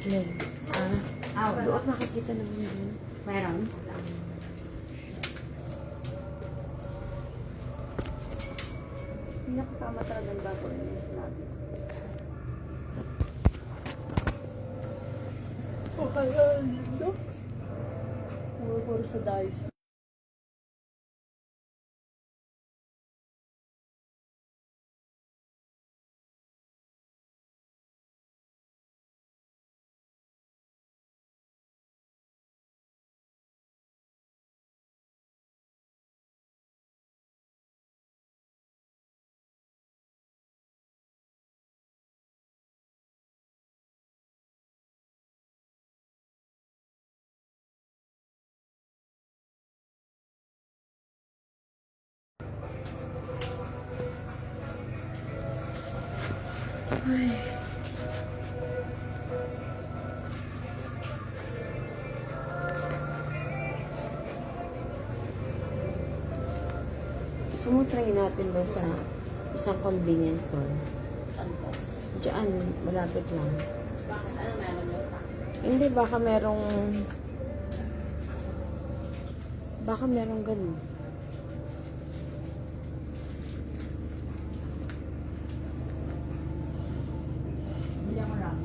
Leg. Doon makikita naman yun. Meron? Hindi nakakama talaga ang gagawin yung sinabi. Kaya, lindo. Puro sa dice. Ay. Gusto mo try natin doon sa isang convenience store? Saan po? Diyan, malapit lang. Bakit? Ano meron mo? Hindi, baka merong ganun. Hindi ako lang.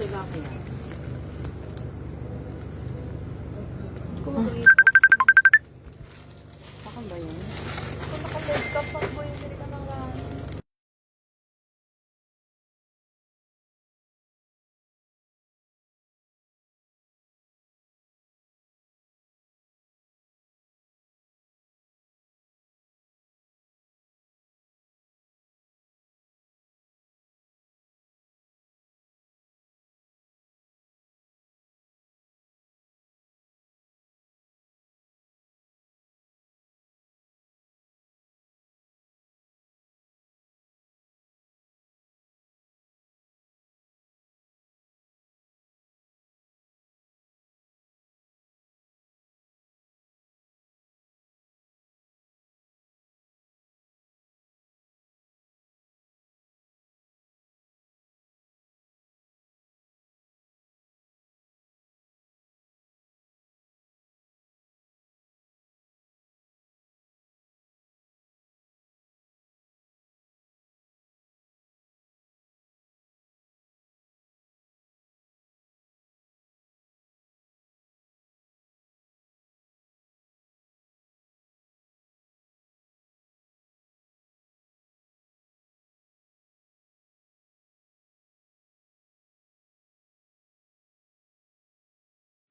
Tilapia. Baka ba yun? Kung naka-load ka pa mo, hindi ka nang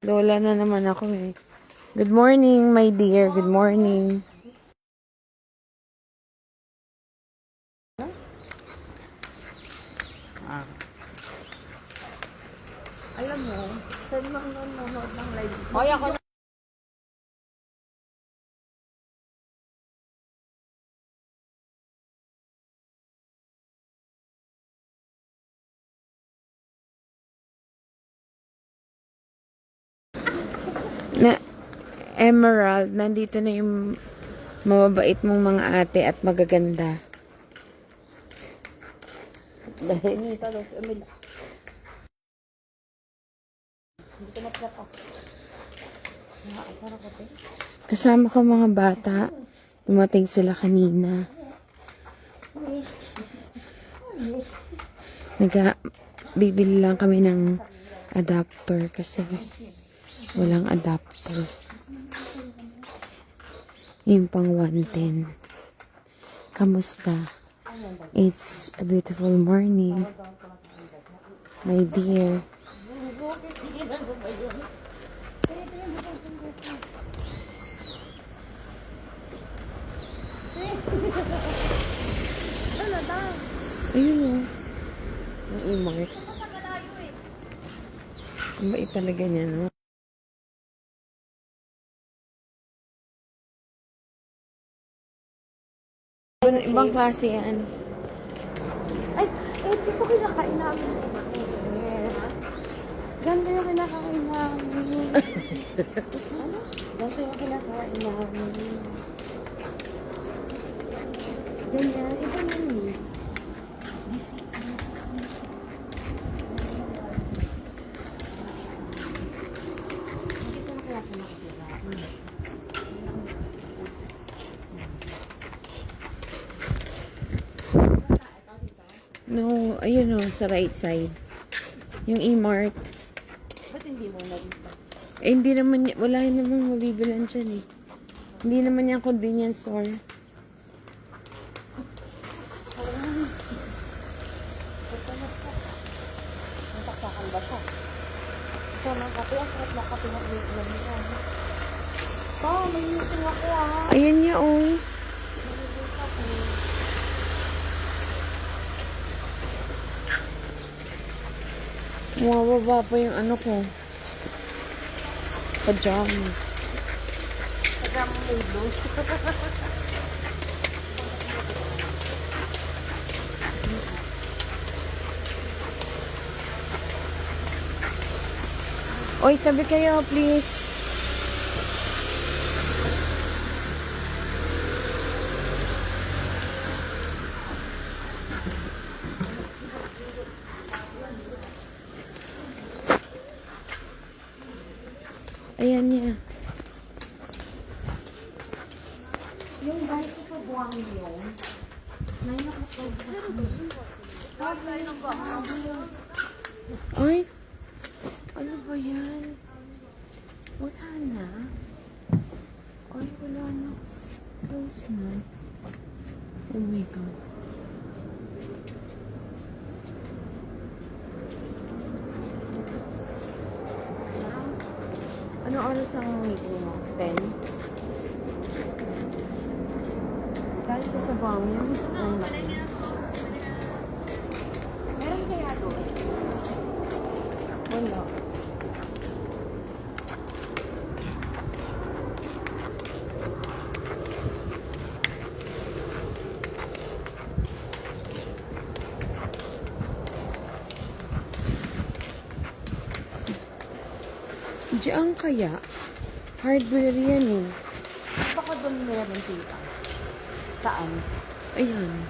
Lola na naman ako eh. Good morning, my dear. Good morning. Alam mo, saan mo nanonood ng live? Hoy, ako na Emerald, nandito na yung mababait mong mga ate at magaganda. Dahil hindi ka daw, Emil. Hindi ka matrapa. Nakakasara ko te. Kasama ko mga bata. Dumating sila kanina. Bibili lang kami ng adapter kasi walang adapter. Yung pang 110. Kamusta? It's a beautiful morning. My dear. Ayun o. Ang umay. Ang bait talaga niya, no? ibang klase yan. Ay, ito po kinakain namin. Ganda yung kinakain namin. Ano? Ganda yung kinakain namin. Ganyan. Ito yun eh. No, ayun o, sa right side. Yung E-Mart. Ba't hindi mo na dito? Eh, hindi naman, wala namang mabibilan dyan eh. Hindi naman yan convenience store. Nataksakan ba siya? Ito ng kape. Ang sarap na kape ng ulam nila. May meeting ako ah. Ayan niya oh. Bumababa pa yung ano ko. Pajama. Pagkama mo doon. Oy, tabi kayo, please. Ayan niya. Yung bahay ko sa buwang yun. May Ay, ano ba yan? Wala na. Ay, wala na. Close na. Oh my God. Ano oras ang meeting mo? 10? Dahil sa sabang yun? Meron kaya doon? Wala. Diyan kaya? Hardware yan eh. Baka doon meron tita. Saan? Ayan.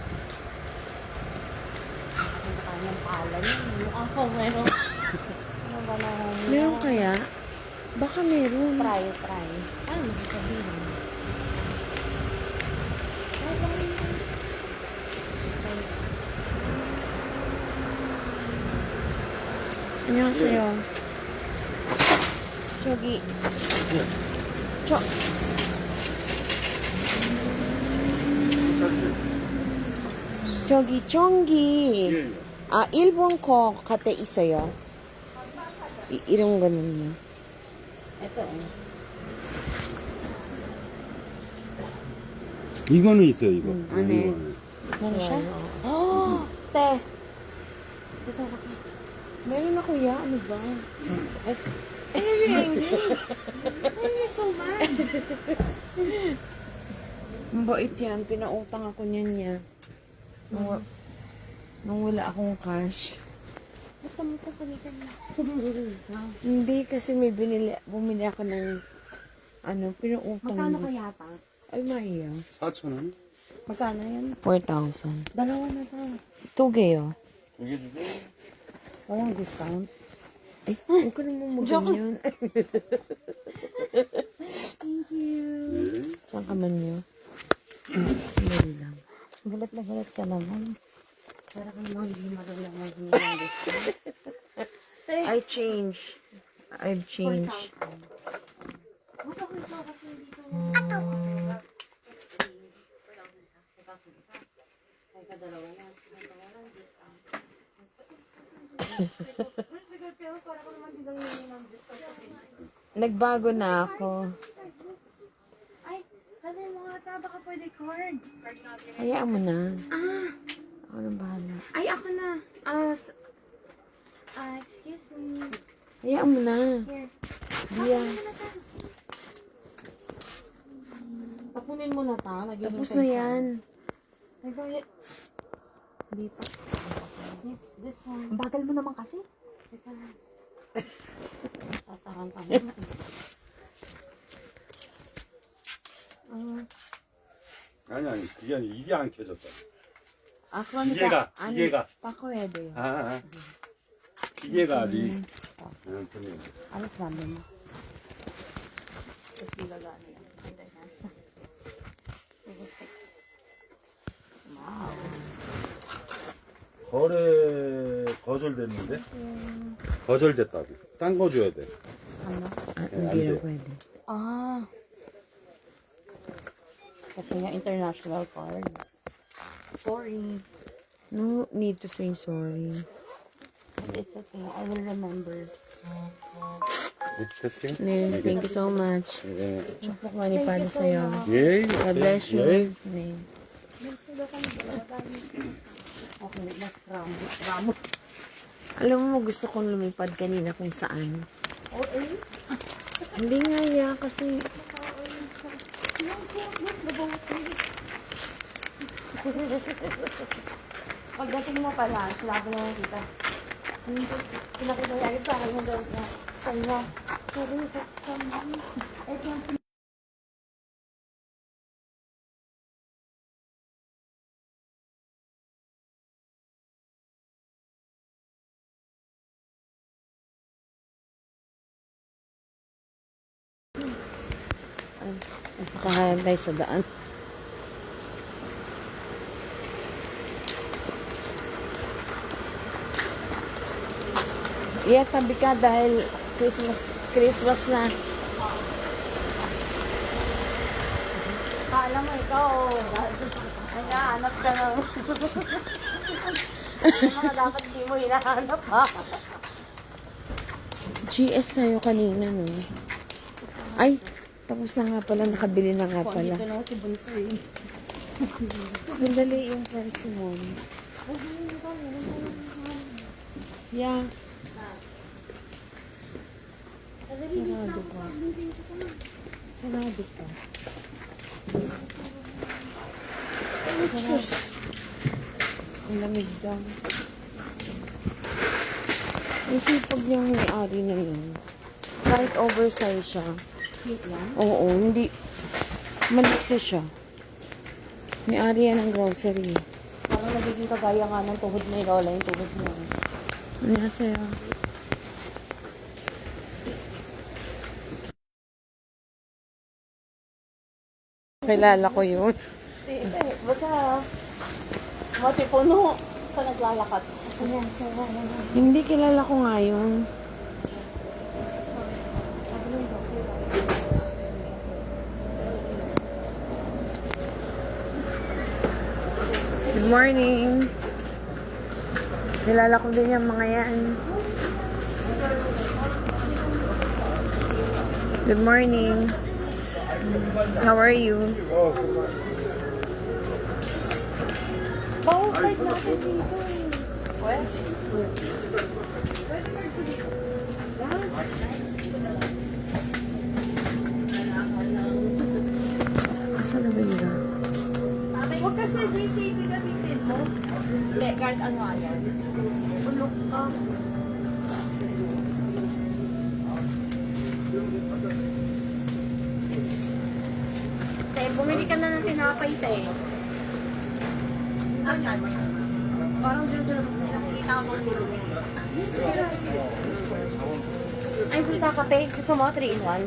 Ang kanyang pala yun. Yung ako meron. Ano ba na? Meron kaya? Baka meron. Try. Ano sasabihin? 안녕하세요. 저기 저 저기 전기 일본 거 갖다 있어요. 이런 거는요. Ito. 이거는 있어요, 이거. 안에. Meron siya? Oh! Te! Dito ako. meron na kuya, ano ba? You're so mad. Mabait yan, pinautang ako niyan niya. Nung wala akong cash. Basta mo ko kalikan na. Hindi kasi bumili ako ng pinautang. Magkano mo. kaya pa? Ay, Maria. 4,000원? Magkano yan? 4,000. Dalawa na ta. 2개요. 이게 주고? Walang discount. Ay, huwag ka naman mag-ganyan. Thank you. Saan ka man yun? Hindi lang. Gulat na gulat ka naman. Para kang mga hindi marunong mag-hingi discount. I've changed. Basta ko ito kasi dito. Ay, kadalawa na. Walang discount. Para ko naman din lang yung discount. Nagbago na ako. Ay, sabi mo nga ta, baka pwede card. Hayaan mo na. Ako nang bahala. Ay, ako na. Excuse me. Hayaan mo na. Here. Diya. Tapunin mo na ta. Tapos na yan. Ay, bakit? Hindi pa. This one. Ang bagal mo naman kasi. Teka lang. Tatarang kami. 아니, 아니, 그게 아니라 이게 안 켜졌다. Ah, kung 기계가, ano, 기계가. pakuya din. 아, 아. 기계가 아직. 그냥. Ano sabi mo? Tapos nilagano yan. Hintay na. Wow. 거래 거절됐는데? 거절됐다고. 딴 거 줘야 돼. Ano? Ah, 안 hindi 돼. na pwede. Ah. Kasi nga international card. Sorry. No need to say sorry. It's okay. I will remember. 됐어요? Ne, thank you so much. 예. Chokpok money para sa'yo. 예. God bless you. 예. Ne. Okay, next round. Ramo. Alam mo, gusto kong lumipad kanina kung saan. Oh, eh? Hindi nga ya, kasi Pagdating mo pala, sinabi na lang kita. Pinakita niya yung bahay mo daw na kanya. Sabi niya, kanya. kakayan tayo sa daan. Yeah, tabi ka dahil Christmas na. Kala mo ikaw, hinahanap ka na. Yung mga dapat di mo hinahanap ha. GS tayo kanina, no? Ay, tapos na nga pala, nakabili na nga pala. Dito na si Bunso eh. Sandali yung person. Yeah. Sarado ka. Sarado ka. Ang lamig daw. Ang sipag niyang may-ari na yun. Kahit oversize siya. Cute yan. Oo, hindi. Maliksi siya. May-ari yan ng grocery. Parang nagiging kagaya nga ng tuhod ni Lola yung tuhod niya. Ano sa'yo? Kilala ko yun. Basta, mati puno sa naglalakad. Hindi kilala ko nga yun. Good morning. Kilala ko din yung mga yan. Good morning. How are you? Bawal flight natin dito eh. Well, Asa na ba nila? huwag kasi JCB gamitin mo. Hindi, kahit ano yan. Ulok ka. Te, bumili ka na ng tinapay, te. Asan? Parang dito sa labas nila. Nakikita ko tulog. Ay, punta ka, te. Gusto mo 3-in-1?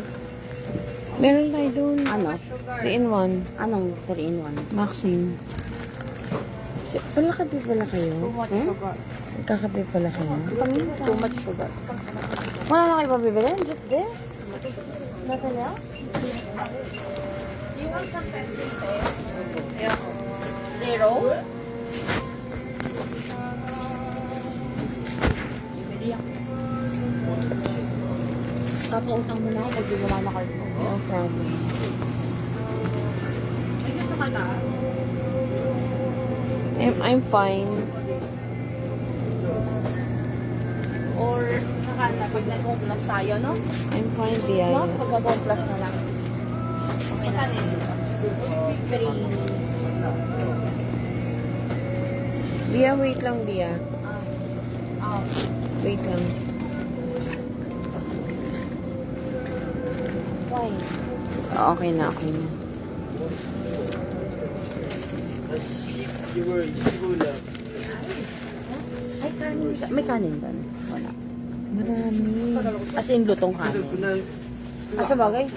Meron tayo dun. Ano? 3-in-1. Anong 3-in-1? Maxine. Palakapi pala kayo? sugar. Kakape pala kayo? Paminsan. Too much sugar. Wala na kayo pabibili? Just this? Nothing else? Do you want some Pepsi, Yeah. Zero? Bibili ako. Papautang mo na ako pag wala na card mo. No problem. May gusto ka na? I'm fine. Or nakanda pag nag-home plus tayo, no? I'm fine, Tia. No? Pag nag-home plus na lang. Okay na. 3. Bia, wait lang, Bia. Wait lang. Why? Okay na, okay na. Ay, kanin. May kanin ba? Wala. Marami. As in, lutong kanin. Sa bagay?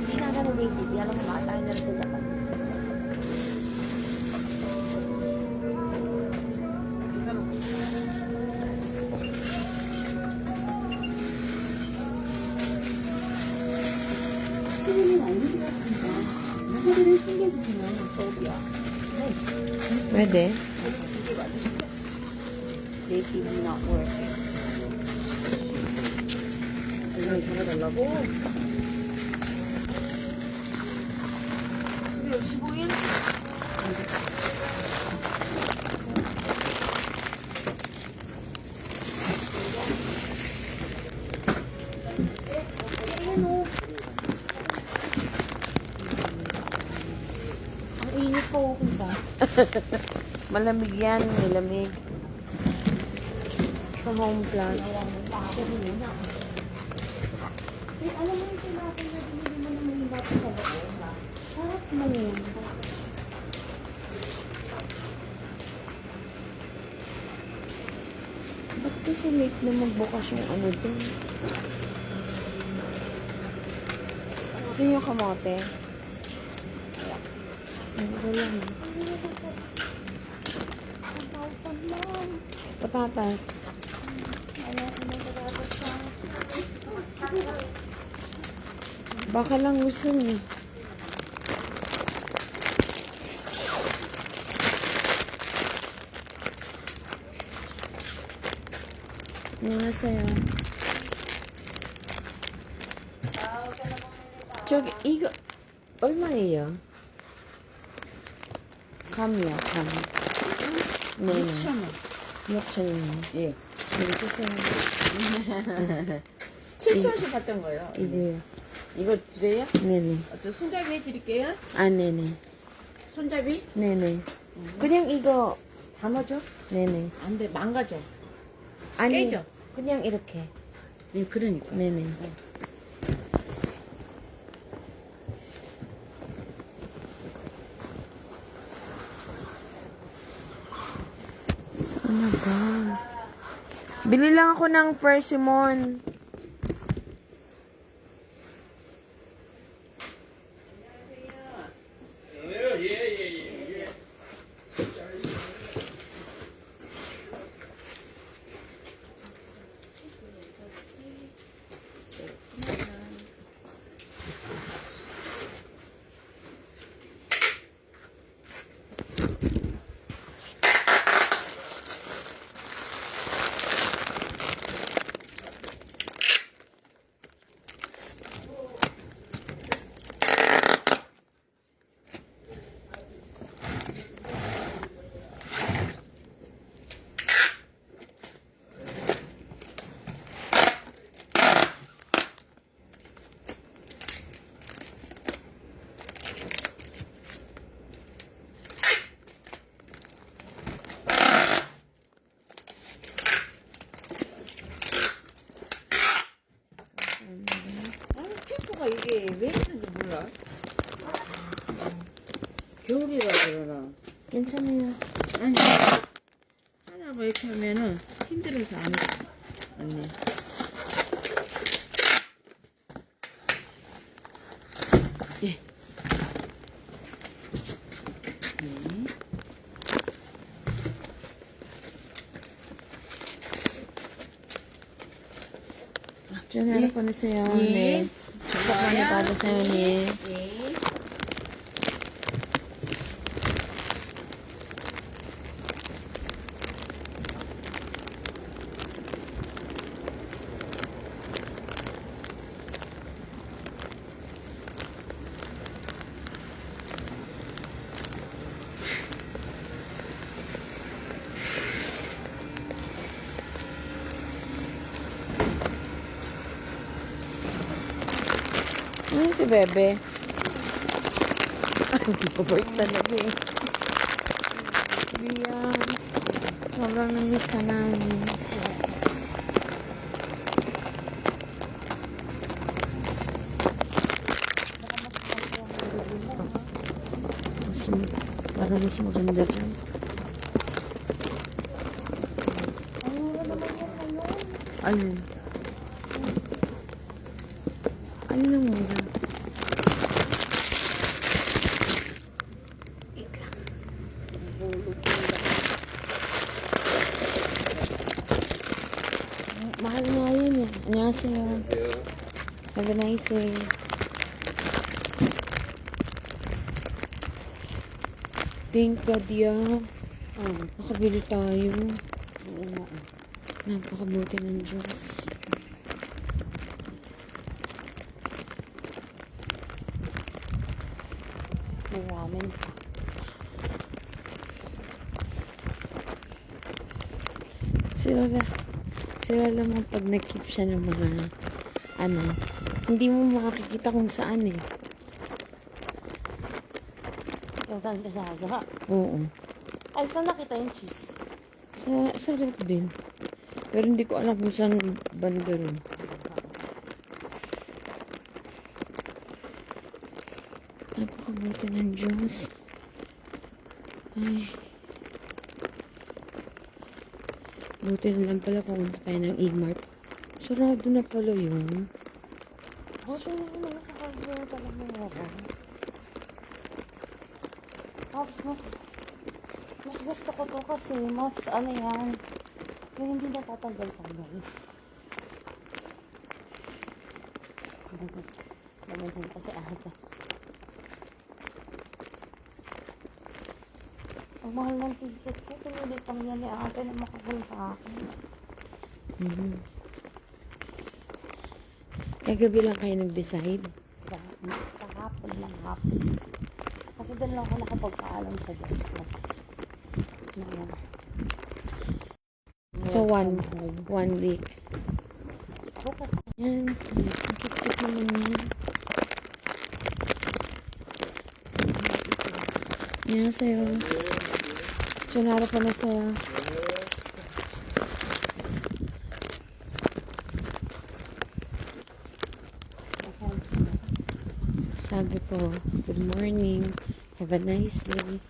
Hindi na ganun basic. Alam mo, tayo na rin sa Japan. Pwede? They seem not working. Ay, 달라고? Ang init po punta. Malamig yan, malamig. Sa Home Plus. Eh, alam mo yung tinapay na binili mo naman yung bata sa loob, ha? Sarap mo yun. Ba't kasi late na magbukas yung ano doon? Gusto niyo kamote? Wala na. Patatas. Baka lang gusto niyo. 안녕하세요. 저기 이거 얼마예요? 감이요, 감. 네. 6,000원. 예. 여기 주세요. 7,000원씩 받던 거예요. 이거요. 이거 드려요? 네네. 어떤 손잡이 해드릴게요? 아, 네네. 손잡이? 네네. 그냥 이거, 담아줘? 네네. 안 돼, 망가져. 아니, 깨져. 그냥 이렇게. 네, 그러니까. 네네. Sana ba? Bili lang ako ng persimmon. 아니, 테이프가 이게 왜 있는지 몰라. 겨울이라 그러나. 괜찮아요. 아니, 하나가 이렇게 하면은 힘들어서 안 해. 예. 네. 전화를 보내세요. 예. 네. 축복 많이 받으세요, 네. 예. Ano si Bebe? Ay, babait talaga eh. Biyan. Sobrang namiss ka namin. Mas, parang mas maganda dyan. Alin? Alin ang mura? Ika. Mahal nga yan eh. Annyeonghaseyo. Have a nice day. Thank God, yeah. Nakabili tayo. Napakabuti ng Diyos. May ramen. Sila lang pag nag-keep siya ng mga hindi mo makikita kung saan eh. Yung saan ka siya? Oo. Ay, saan nakita yung cheese? Sa rep din. Pero hindi ko alam kung saan banda rin. Napakabuti ng Diyos. Ay. Buti na lang pala pumunta tayo ng E-Mart. Sarado na pala yun. Buti na yun naman sa hardware talaga meron. Tapos mas gusto ko to kasi mas ano yan, yung hindi natatanggal-tanggal. Naman kasi ata. Ang mahal ng ticket ko, pinulit lang yan ni ate na makakul sa akin. Kagabi lang kayo nag-decide. Kahapon lang hapon. Kasi doon lang ako nakapagpaalam sa Diyos ko. So, one week. Ako kasi Yan. Ang cute naman yan. Yan sa'yo. Tsunara pa na sa'yo. Sabi ko, good morning. Have a nice day.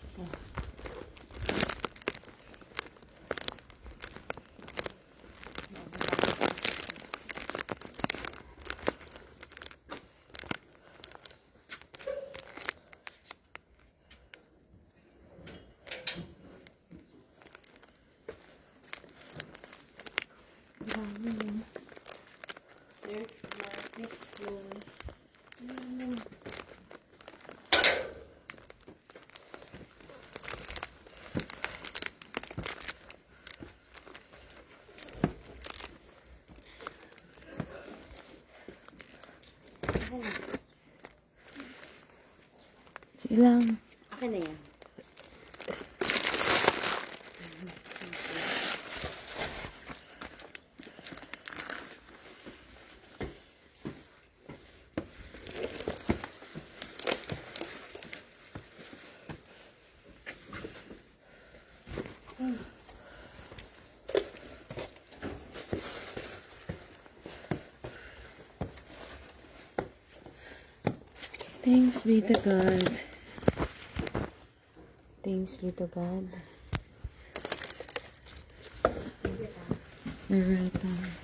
Silang. akin na yan. Thanks be to God. Thanks be to God. You're welcome.